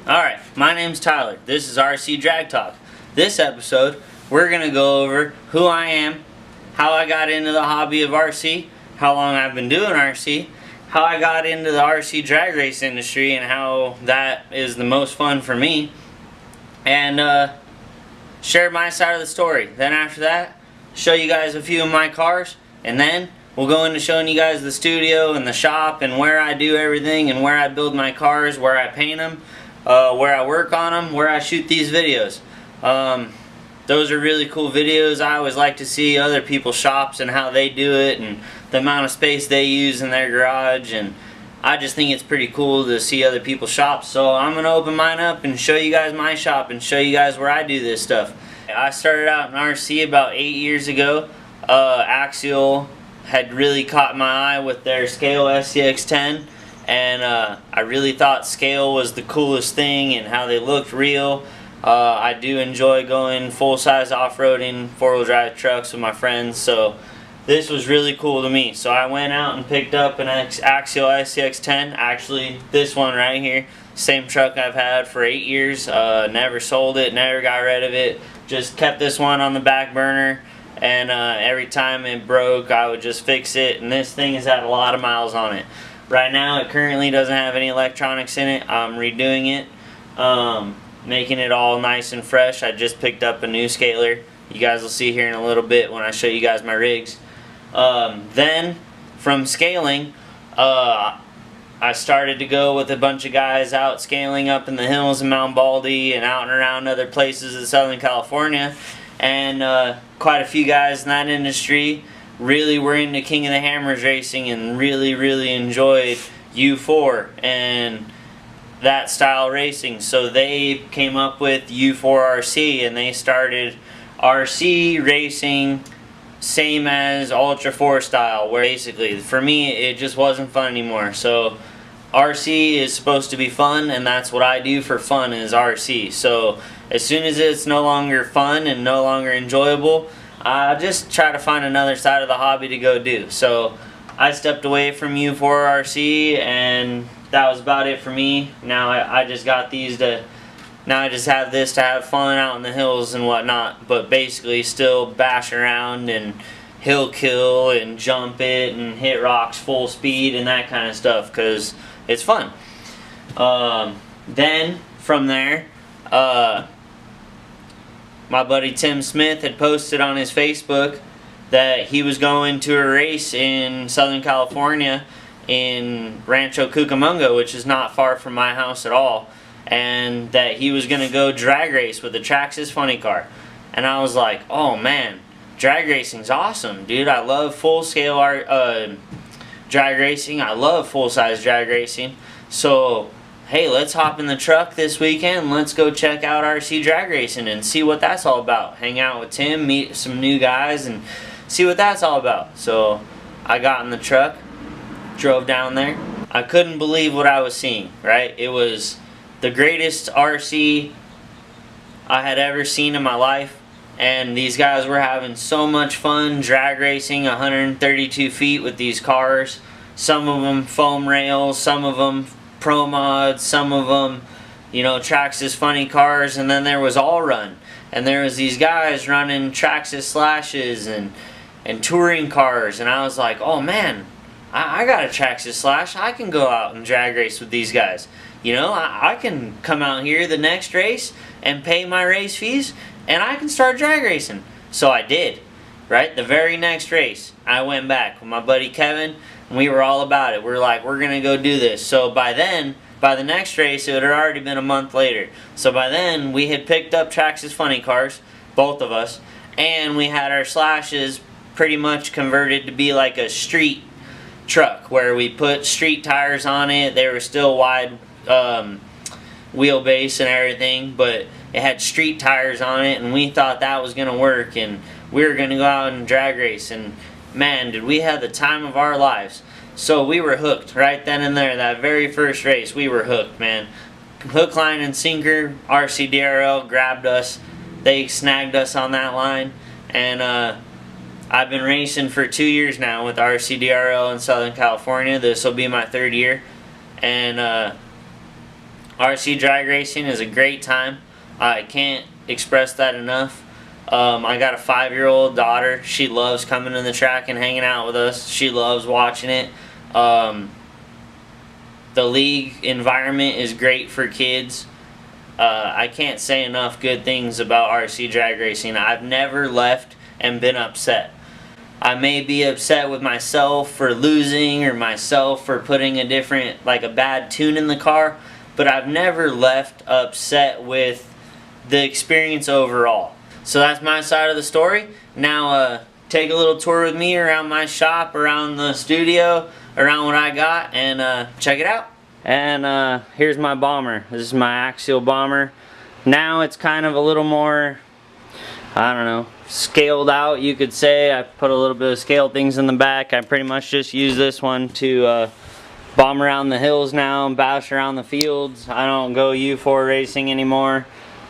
Alright, my name's Tyler. This is RC Drag Talk. This episode, we're going to go over who I am, how I got into the hobby of RC, how long I've been doing RC, how I got into the RC drag race industry and how that is the most fun for me, and share my side of the story. Then after that, show you guys a few of my cars, and then we'll go into showing you guys the studio and the shop and where I do everything and where I build my cars, where I paint them, where I work on them, where I shoot these videos. Those are really cool videos. I always like to see other people's shops and how they do it and the amount of space they use in their garage, and I just think it's pretty cool to see other people's shops. So I'm going to open mine up and show you guys my shop and show you guys where I do this stuff. I started out in RC about 8 years ago. Axial had really caught my eye with their Scale SCX10, and I really thought Scale was the coolest thing and how they looked real. I do enjoy going full-size off-roading, four-wheel drive trucks with my friends, so this was really cool to me. So I went out and picked up an Axial SCX10, actually this one right here, same truck I've had for 8 years, never sold it, never got rid of it, just kept this one on the back burner, and every time it broke I would just fix it, and this thing has had a lot of miles on it. Right now it currently doesn't have any electronics in it. I'm redoing it, making it all nice and fresh. I just picked up a new scaler. You guys will see here in a little bit when I show you guys my rigs. Then from scaling, I started to go with a bunch of guys out scaling up in the hills in Mount Baldy and out and around other places in Southern California, and quite a few guys in that industry really were into King of the Hammers racing and really enjoyed U4 and that style racing. So they came up with U4 RC and they started RC racing same as Ultra 4 style, where basically for me it just wasn't fun anymore. So RC is supposed to be fun, and that's what I do for fun, is RC. So as soon as it's no longer fun and no longer enjoyable, I just try to find another side of the hobby to go do. So I stepped away from U4 RC, and that was about it for me. Now I just got these to, now I just have this to have fun out in the hills and whatnot, but basically still bash around and hill kill and jump it and hit rocks full speed and that kind of stuff, because it's fun. Then from there, my buddy Tim Smith had posted on his Facebook that he was going to a race in Southern California in Rancho Cucamonga, which is not far from my house at all, and that he was going to go drag race with the Traxxas funny car. And I was like, oh man, drag racing's awesome, dude. I love full-scale drag racing. I love full-size drag racing. So hey, let's hop in the truck this weekend and let's go check out RC drag racing and see what that's all about. Hang out with Tim, meet some new guys, and see what that's all about. So I got in the truck, drove down there. I couldn't believe what I was seeing, right? It was the greatest RC I had ever seen in my life, and these guys were having so much fun drag racing 132 feet with these cars. Some of them foam rails, some of them pro mods, some of them, you know, Traxxas funny cars, and then there was all run, and there was these guys running Traxxas slashes and touring cars, and I was like, oh man, I got a Traxxas slash. I can go out and drag race with these guys. You know, I can come out here the next race and pay my race fees, and I can start drag racing. So I did, right? The very next race, I went back with my buddy Kevin, and we were all about it. We're like, we're gonna go do this. So by then, by the next race, it had already been a month later. So by then, we had picked up Traxxas funny cars, both of us, and we had our slashes pretty much converted to be like a street truck, where we put street tires on it. They were still wide wheelbase and everything, but it had street tires on it, and we thought that was gonna work, and we were gonna go out and drag race, and man, did we have the time of our lives. So we were hooked right then and there. That very first race, we were hooked, man. Hook, line, and sinker. RCDRL grabbed us. They snagged us on that line, and I've been racing for 2 years now with RCDRL in Southern California. This will be my 3rd year, and RC drag racing is a great time. I can't express that enough. I got a 5-year-old daughter. She loves coming to the track and hanging out with us. She loves watching it. The league environment is great for kids. I can't say enough good things about RC drag racing. I've never left and been upset. I may be upset with myself for losing or myself for putting a bad tune in the car, but I've never left upset with the experience overall. So that's my side of the story. Now take a little tour with me around my shop, around the studio, around what I got, and check it out. And here's my bomber. This is my axial bomber. Now it's kind of a little more, I don't know, scaled out, you could say. I put a little bit of scale things in the back. I pretty much just use this one to bomb around the hills now and bash around the fields. I don't go U4 racing anymore.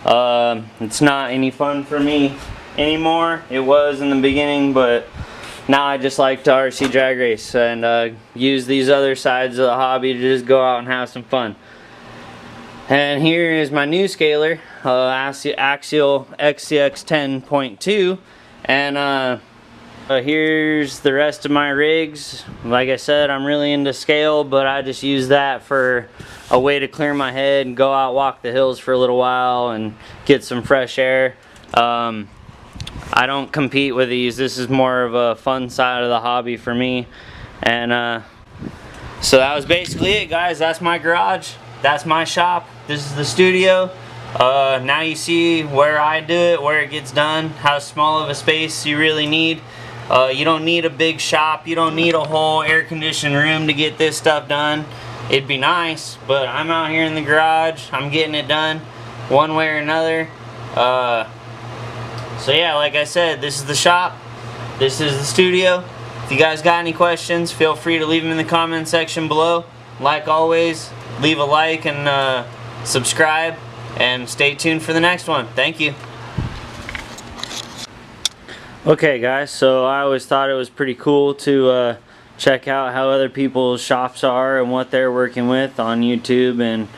It's not any fun for me anymore. It was in the beginning, but now I just like to RC drag race and use these other sides of the hobby to just go out and have some fun. And here is my new scaler, Axial XCX 10.2, and here's the rest of my rigs. Like I said, I'm really into scale, but I just use that for a way to clear my head and go out, walk the hills for a little while and get some fresh air. I don't compete with these. This is more of a fun side of the hobby for me. And so that was basically it, guys. That's my garage. That's my shop. This is the studio. Now you see where I do it, where it gets done, how small of a space you really need. You don't need a big shop. You don't need a whole air-conditioned room to get this stuff done. It'd be nice, but I'm out here in the garage. I'm getting it done one way or another. So yeah, like I said, this is the shop. This is the studio. If you guys got any questions, feel free to leave them in the comment section below. Like always, leave a like and subscribe, and stay tuned for the next one. Thank you. Okay guys, so I always thought it was pretty cool to check out how other people's shops are and what they're working with on YouTube and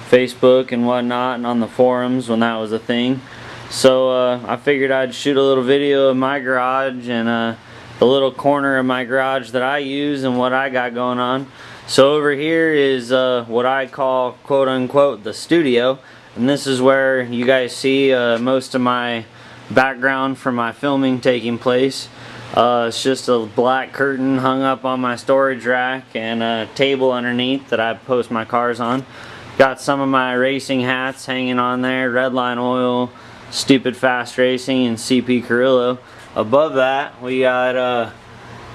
Facebook and whatnot, and on the forums when that was a thing. So I figured I'd shoot a little video of my garage and the little corner of my garage that I use and what I got going on. So over here is what I call, quote unquote, the studio, and this is where you guys see most of my background for my filming taking place. It's just a black curtain hung up on my storage rack and a table underneath that I post my cars on. Got some of my racing hats hanging on there, Redline Oil, Stupid Fast Racing, and CP Carrillo. Above that we got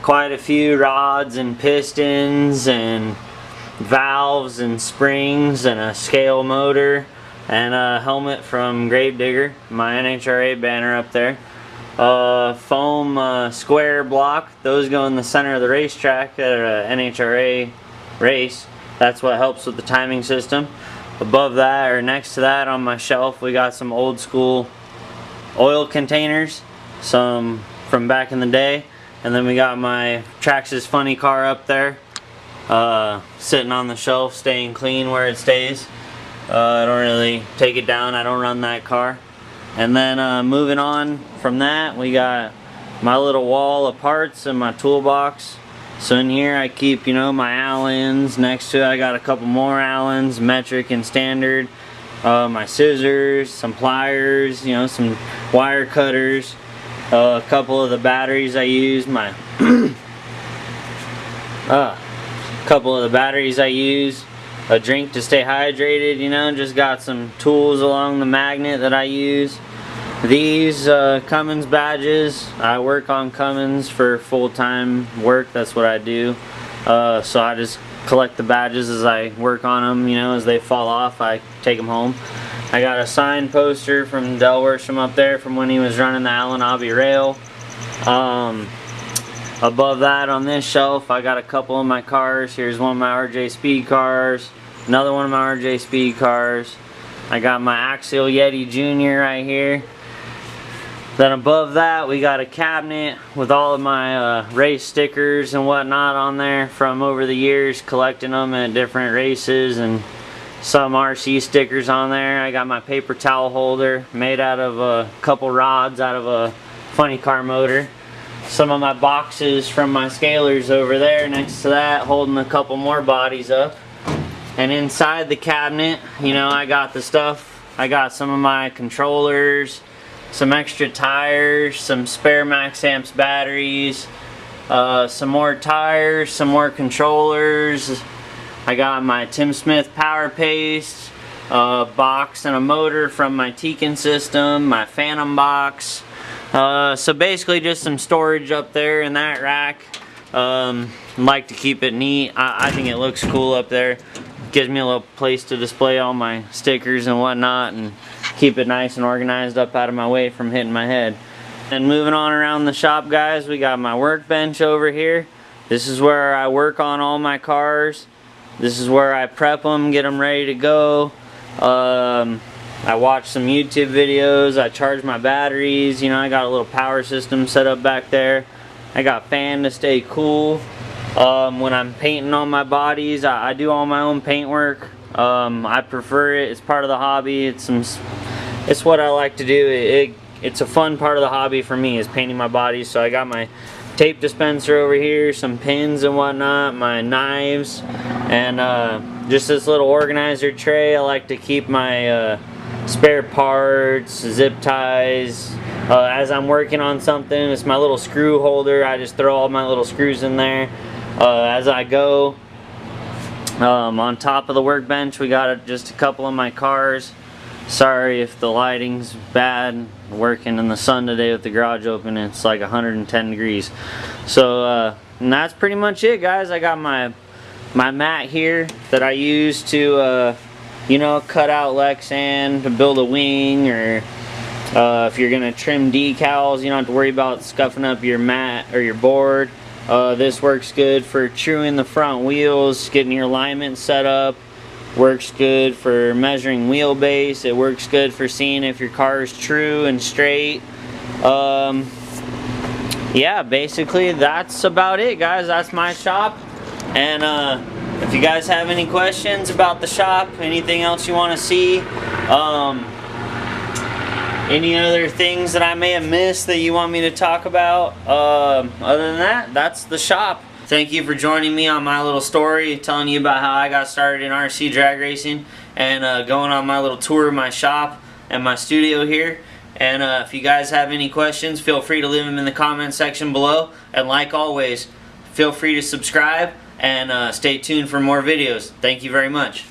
quite a few rods and pistons and valves and springs and a scale motor and a helmet from Gravedigger, my NHRA banner up there. Foam square block, those go in the center of the racetrack at an NHRA race. That's what helps with the timing system. Above that, or next to that on my shelf, we got some old school oil containers, some from back in the day. And then we got my Traxxas funny car up there, sitting on the shelf, staying clean where it stays. I don't really take it down, I don't run that car. And then moving on from that, we got my little wall of parts and my toolbox. So in here I keep, you know, my Allens. Next to it I got a couple more Allens, metric and standard. My scissors, some pliers, you know, some wire cutters. A couple of the batteries I use, a drink to stay hydrated, you know, just got some tools along the magnet that I use. These Cummins badges, I work on Cummins for full-time work, that's what I do. So I just collect the badges as I work on them, you know, as they fall off I take them home. I got a signed poster from Del Worsham up there from when he was running the Allen Abbey Rail. Above that on this shelf I got a couple of my cars. Here's one of my RJ Speed cars, another one of my RJ Speed cars. I got my Axial Yeti Jr. right here. Then above that we got a cabinet with all of my race stickers and whatnot on there from over the years, collecting them at different races and some RC stickers on there. I got my paper towel holder made out of a couple rods out of a funny car motor. Some of my boxes from my scalers over there next to that, holding a couple more bodies up. And inside the cabinet, you know, I got the stuff. I got some of my controllers, some extra tires, some spare Max Amps batteries, some more tires, some more controllers. I got my Tim Smith power paste, a box and a motor from my Tekin system, my Phantom box. So basically just some storage up there in that rack. Like to keep it neat. I think it looks cool up there. Gives me a little place to display all my stickers and whatnot and keep it nice and organized up out of my way from hitting my head. And moving on around the shop, guys, we got my workbench over here. This is where I work on all my cars. This is where I prep them, get them ready to go. I watch some YouTube videos, I charge my batteries, you know, I got a little power system set up back there. I got fan to stay cool. When I'm painting on my bodies, I do all my own paint work. I prefer it, it's part of the hobby, it's what I like to do. It's a fun part of the hobby for me, is painting my bodies. So I got my tape dispenser over here, some pins and whatnot, my knives, and just this little organizer tray. I like to keep my spare parts, zip ties. As I'm working on something, it's my little screw holder. I just throw all my little screws in there as I go. On top of the workbench, we got just a couple of my cars. Sorry if the lighting's bad. Working in the sun today with the garage open, it's like 110 degrees. So and that's pretty much it, guys. I got my mat here that I use to you know, cut out Lexan to build a wing, or if you're gonna trim decals, you don't have to worry about scuffing up your mat or your board. This works good for truing the front wheels, getting your alignment set up. Works good for measuring wheelbase. It works good for seeing if your car is true and straight. Yeah, basically that's about it, guys. That's my shop. And if you guys have any questions about the shop, anything else you want to see, any other things that I may have missed that you want me to talk about, other than that, that's the shop. Thank you for joining me on my little story, telling you about how I got started in RC drag racing, and going on my little tour of my shop and my studio here. And if you guys have any questions, feel free to leave them in the comment section below. And like always, feel free to subscribe and stay tuned for more videos. Thank you very much.